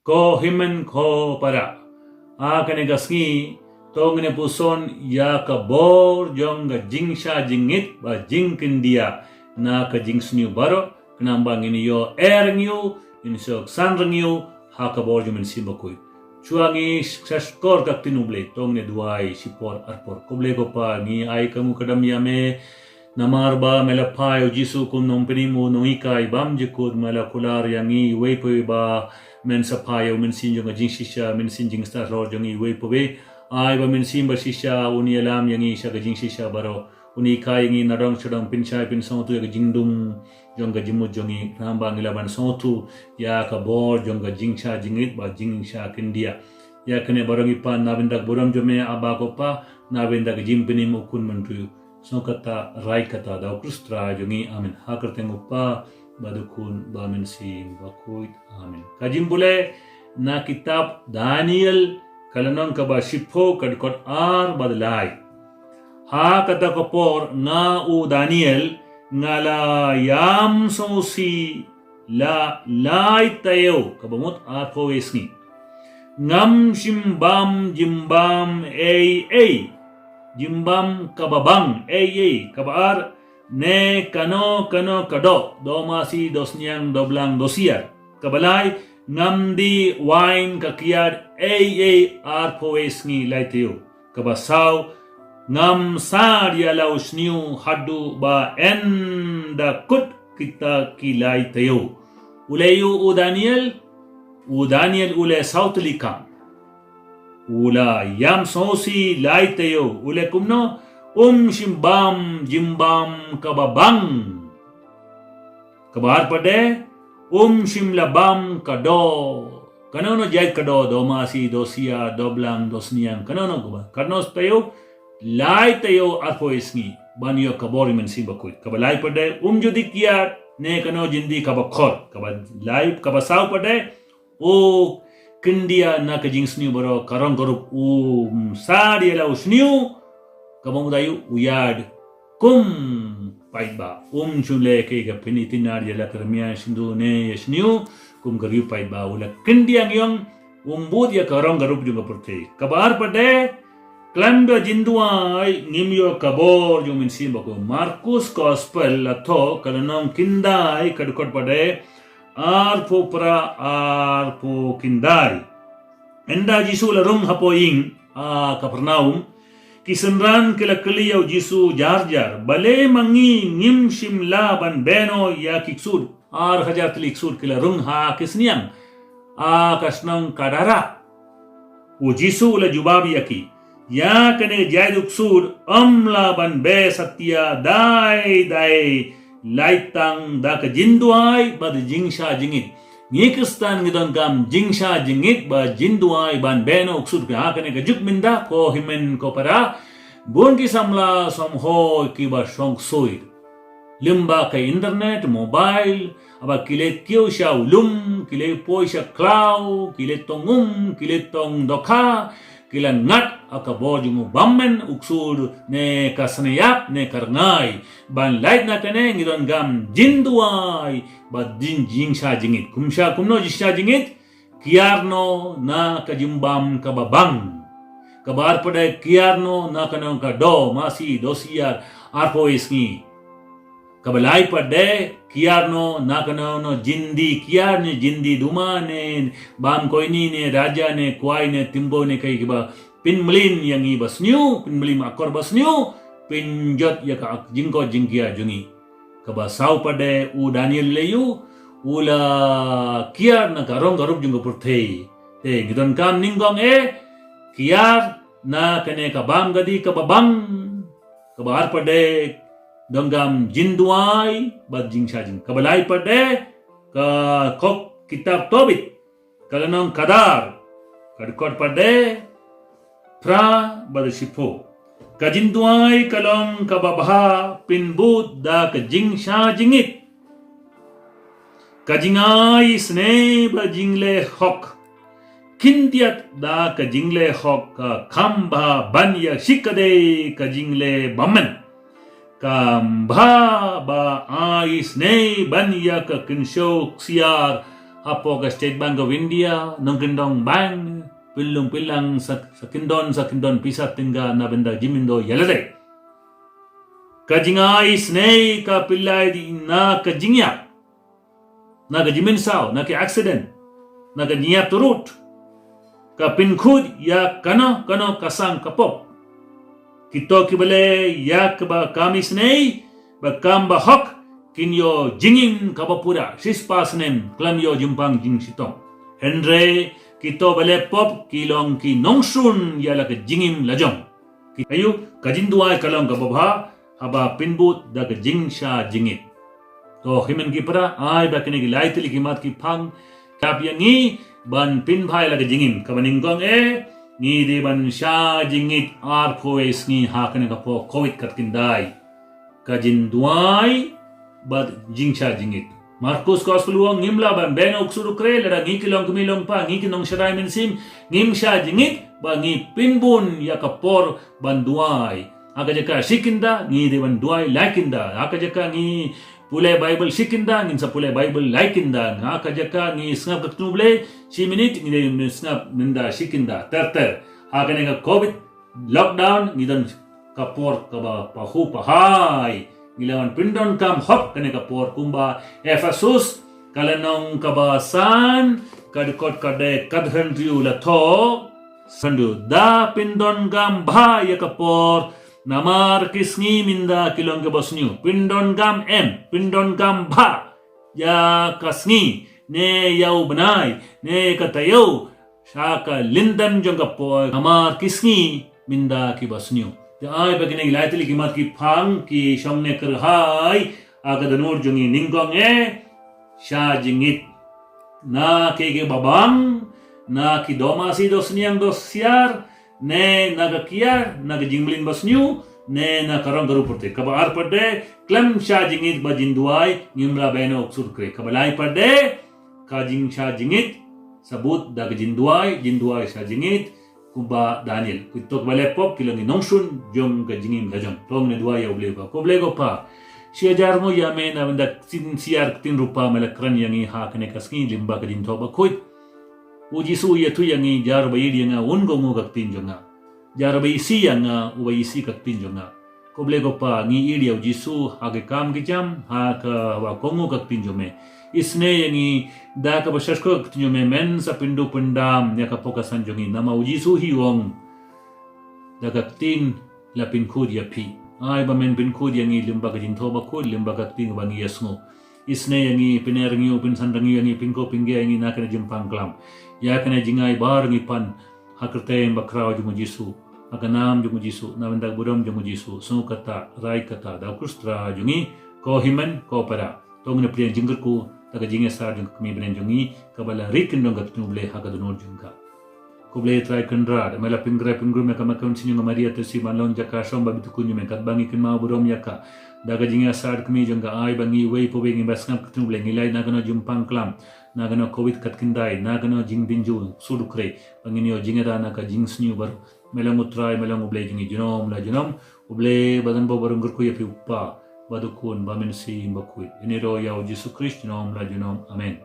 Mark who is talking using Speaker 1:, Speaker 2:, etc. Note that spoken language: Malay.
Speaker 1: ko himen ko para kane gasngi tongne puson ya ka bor jong ga jingsha jingit ba jingkindia na ka jingsniu baro knambang ini yo erngyu insok sanrngyu ha ka bor jumen simbakui chuangi skor ka tinuble tongne duai sipor arpor koble ko pa ni ai kamu kadam yame namarba melapayo jisu kum nompeni mo noikai bam jikud malakular yangi weipo ba men sapayo men sinjong jingshisha men sinjing star lord jongi weipo be ai ba men simba shisha uni alam yangi sha jingshisha baro uni kai yangi narong chodong pinchai pin song tu ya jingdum jonga jimu jongi ramba ngilaban song tu ya ka bor jonga jingsha jingit ba jingsha kindia ya kene barongi pa nabendak boram jome aba ko pa nabendak jimpini mukun mentu songkata rai kata da krustra jongi amen hakar tengupa badukun bamen sim bakuit amen kajim bule na kitab Daniel kalanon ka ba shipho kadkot ar badlai ha kata ko por na u Daniel ngala yam sosi la lai tayo kabamot apo esni ngam shimbam jimbam ei jimbam kababang ei kabar ne kano kado domasi dosnyang doblang dosiar kabalai ngamdi wine kakiar ei arpoesngi laiteo kabasaw ngam sar yalau sniu hadu ba enda kut kita kilai tayo uleyu u Daniel ule sautlikam ula yam sosi laitayo ule kumno shimbam jimbam kababang kabar pade shimlabam kado kanono jai kado domasi dosia doblang dosniang kanono kuba karnos tayo laitayo arpoisngi banyo kabori men simbakuit kabalai pade judi kiat ne kano jindi kabakhor kabalai kabasaw pade Kindia na ka jingsniu baro karong korup sari la usniu kabamudayu uyad kum paiba chule ke ga pinitinar yala karmia sindu ne yasniu kum gariu paiba ula kindia ngyong bud ya karong korup juga purte kabar pade klando jinduai ngimyo kabor jo min simbako Markus gospel atho kalanong kindai kadukot pade arpo kindai enda jisu la rum hapoing Kapernaum kisenran kila keliyau jisu jar bale mangi ngim shimla ban beno ya kiksud hajar tiliksud kila rum ha kisniang kasnang kadara u jisu la jubabi yaki ya kane jayduk sud amla ban be satya dai laitang da ka jinduai bad jingsha jingit ngikistan ngidon gam jingsha jingit ba jinduai ban beno uksud ka kane ka jukminda ko himen ko para bon ki samla somho ki ba shong soi limba ka internet mobile aba kile kyo sha ulum kile poisha cloud kile tongum kile tong dokha kila ngat akaboju mu bammen uksud ne kasneyap ne karngai ban light na kane ngidon gam jinduai ba jingsha jingit kumsha kumno jisha jingit kiarno na kajimbam kababang kabar pada kiarno na kanong kado masi dosiar arpo isngi kabalai pada kiarno na kanono jindi kiarne jindi dumane bam koini ne raja ne kwai ne timbo ne kai kiba pinmlin yang ibasnyu pinmlim akor basnyu pinjot ya ka jingko jingkia jungi kabasau pada u Daniel leyu ula kiar na karong garup jungko purthei te gidon kam ninggong kiar na kane kabam gadi kababang kabar pada donggam jinduai bad jingsha jing kabalai pade ka kok kitab Tobit kalanong kadar kadkot pade pra bad shipho kajinduai kalong kababha pinbud da ka jingsha jingit kajingai sne ba jingle hok kintiat da ka jingle hok ka khamba banya shikade ka jingle bamman kambha ba ais ne banya ka kinshok siar hapo ka State Bank of India nong kindong bank pilung pilang sakindon pisat tingga na benda jimindo yalade kajingai snei ka pillai di na kajingya na kajimin sao na ke accident na kajingya turut ka pinkhud ya kano kasang kapop kito kibale ya ba kami snei ba kamba hok kinyo jingin kabapura sispasenem klan yo jimpang jing sitong Henry kito bale pop kilong ki nongsun yala ke jingim lajong ayu kajinduai kalong kababha haba pinbut da ke jingsha jingit to himen ki para ai ba kene ki laitli ki mat ki phang kap yangi ban pin bhai la ke jingim kabaningkong ni de ban sha jingit ar khoes ni ha kene ka po covid katkindai kajinduai bad jingsha jingit Markus Gospel uang ngimla ban bena uksuru kre lera ngi kilong kumilong pa ngi kinong sharai minsim ngimsha jingit ba ngi pinbun ya kapor banduai aga jaka sikinda ngi de banduai laikinda aga jaka ngi pulai Bible sikinda ngin sa pulai Bible laikinda aga jaka ngi snap kaknuble si minute ngi de snap minda sikinda ter aga nega covid lockdown ngi dan kapor kaba pahu pahai Gilawan pindon kam hop kane kapor kumba Ephesus kalanong kabasan kadkot kade kadhan riu la tho sandu da pindon gam bha ya kapor namar kisngi minda kilong ke bosniu pindon gam pindon gam bha ya kasngi ne yau benai ne katayau shaka lindam jong kapor namar kisngi minda ki bosniu ai bagine ilaitli kimat ki phang ki somne kar hai aga danur jungi ningkong sha jingit na ke babang na ki domasi dosniang dosiar ne naga kiar naga jingblin basnyu ne na karang garu purte kabar pade klem sha jingit bajinduai ngimra beno uksur kre kabalai pade kajing sha jingit sabut daga jinduai sha jingit Kuba Daniel kutok bale pop kilongi nongsun jom ka jingim lajong tong ne dua ya oblego pa siajar mo ya me na benda sin siar tin rupa melakran yangi ha kene kaskin limba ka jinto ba kuit uji su ya tu yangi jar ba yidi nga ungo mo ka tin jonga jar ba isi yanga uba isi ka tin jonga koblego pa ngi iri uji su ha ke kam ki jam ha ka wa kongo ka tin jome isne yangi da ka bashashko tinyo me men sa pindu pendam ya ka pokasan jongi nama uji su hi wong da ka tin la pin khud ya pi ai ba men pin khud yangi limba ka jinto ba khud limba ka tin ba ngi yasngo isne yangi pinerangi upin sandangi yangi pinko pinge yangi na kana jimpang klam ya kana jingai bar ngi pan hakerte bakraw jumu jisu aganam jumu jisu na benda buram jumu jisu su kata rai kata da kustra jungi ko himan ko para tong ne prian jingku taga jinge sar jung kami benen jungi kabala rikin dong gat nuble haga donor jungka kuble try kandra mela pingru me kama kaun sinyo maria tesi malon jaka shomba bitukunyu me kat bangi kin ma burom yaka daga jinge sar kami junga ai bangi wei po bengi basngam kat nuble ngilai nagano jumpang klam nagano covid kat kindai nagano jing binju sudukre bangi nyo jinge da naka jing snyu bar melang utrai melang uble jingi junom la junom uble badan bo barung gurku yapi uppa badukun bamin si bakui ini roh ya Yesus Kristus nom la junom amen